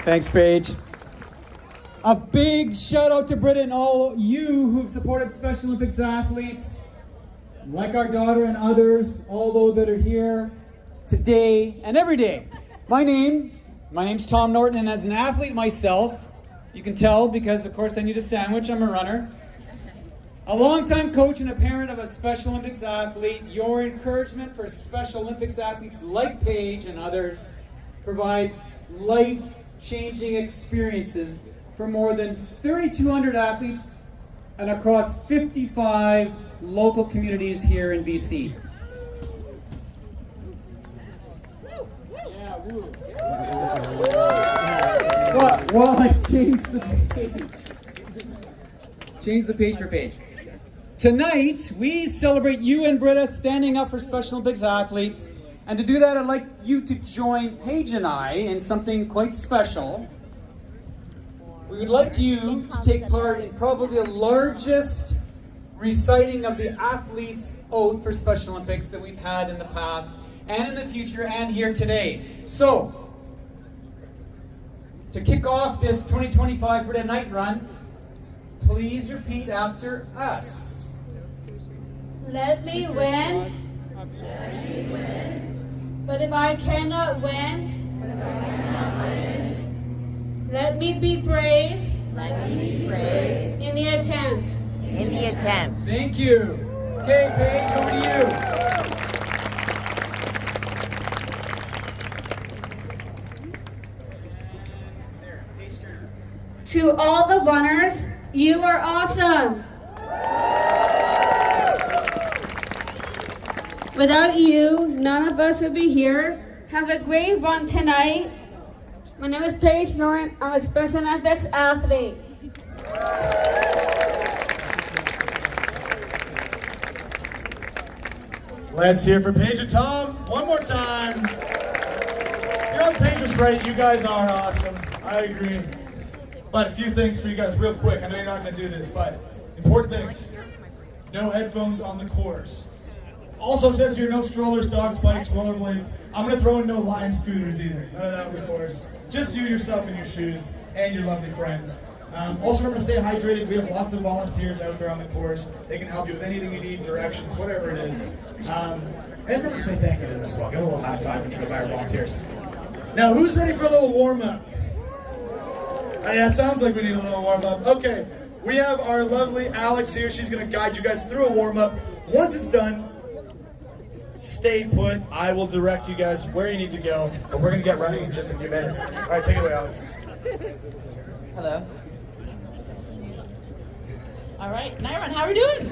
Thanks, Paige. A big shout out to Brita and all you who've supported Special Olympics athletes, like our daughter and others, all those that are here today and every day. My name's Tom Norton, and as an athlete myself, you can tell because of course I need a sandwich, I'm a runner. A longtime coach and a parent of a Special Olympics athlete, your encouragement for Special Olympics athletes like Paige and others provides life-changing experiences for more than 3,200 athletes and across 55 local communities here in BC. Yeah, woo. Well, I changed the page for Paige. Tonight, we celebrate you and Brita standing up for Special Olympics athletes. And to do that, I'd like you to join Paige and I in something quite special. We would like you to take part in probably the largest reciting of the athlete's oath for Special Olympics that we've had in the past and in the future and here today. So, to kick off this 2025 Brita Night Run, please repeat after us. Let me win. But if I cannot win, let me be brave. In the attempt. Thank you. Okay, Paige, over to you. To all the runners, you are awesome. Without you, none of us would be here. Have a great run tonight. My name is Paige Norton. I'm a Special Olympics athlete. Let's hear for Paige and Tom one more time. You know, Paige was right. You guys are awesome. I agree. But a few things for you guys real quick. I know you're not going to do this, but important things. No headphones on the course. Also says here, no strollers, dogs, bikes, rollerblades. I'm going to throw in no Lime scooters either. None of that on the course. Just you, yourself, and your shoes, and your lovely friends. Also remember to stay hydrated. We have lots of volunteers out there on the course. They can help you with anything you need, directions, whatever it is. And remember to say thank you to them as well. Give a little high five when you go by our volunteers. Now, who's ready for a little warm-up? Yeah, sounds like we need a little warm-up. Okay, we have our lovely Alex here. She's going to guide you guys through a warm-up. Once it's done, stay put. I will direct you guys where you need to go, but we're going to get running in just a few minutes. All right, take it away, Alex. Hello. All right, Nyron, how are we doing?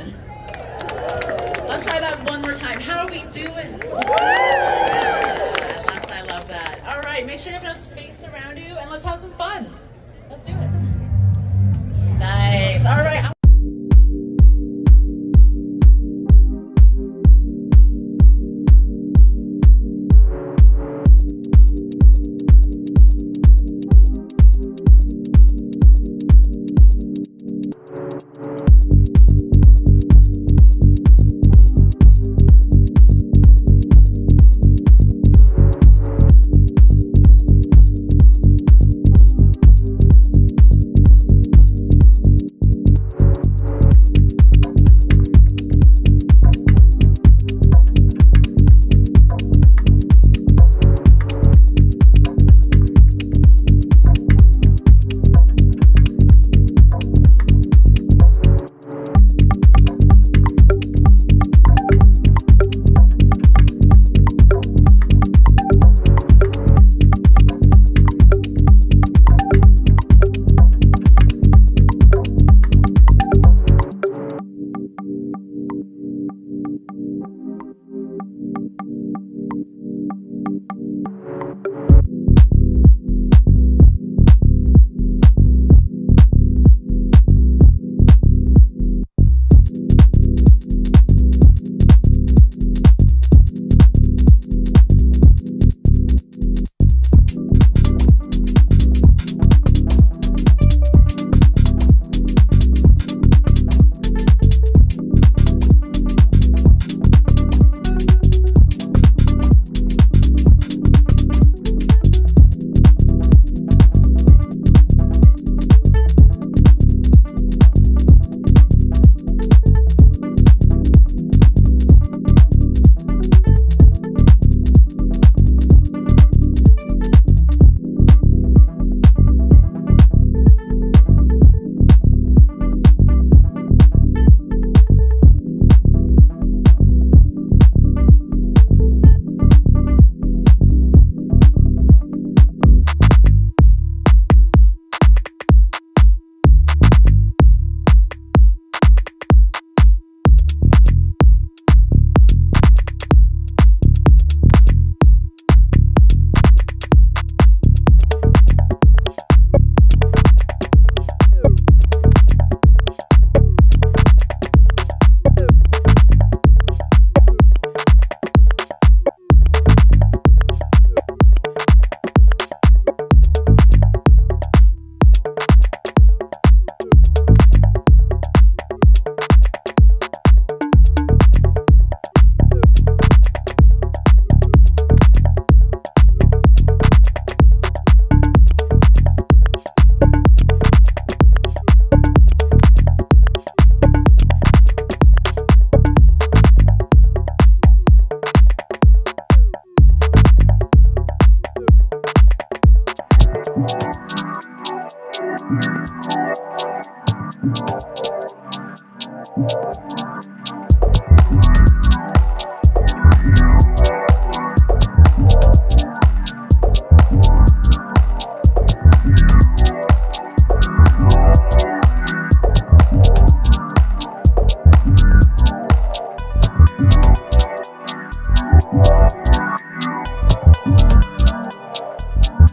Let's try that one more time. How are we doing? Yeah, I love that. All right, make sure you have enough space around you, and let's have some fun. Let's do it. Nice. All right.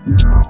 Yeah.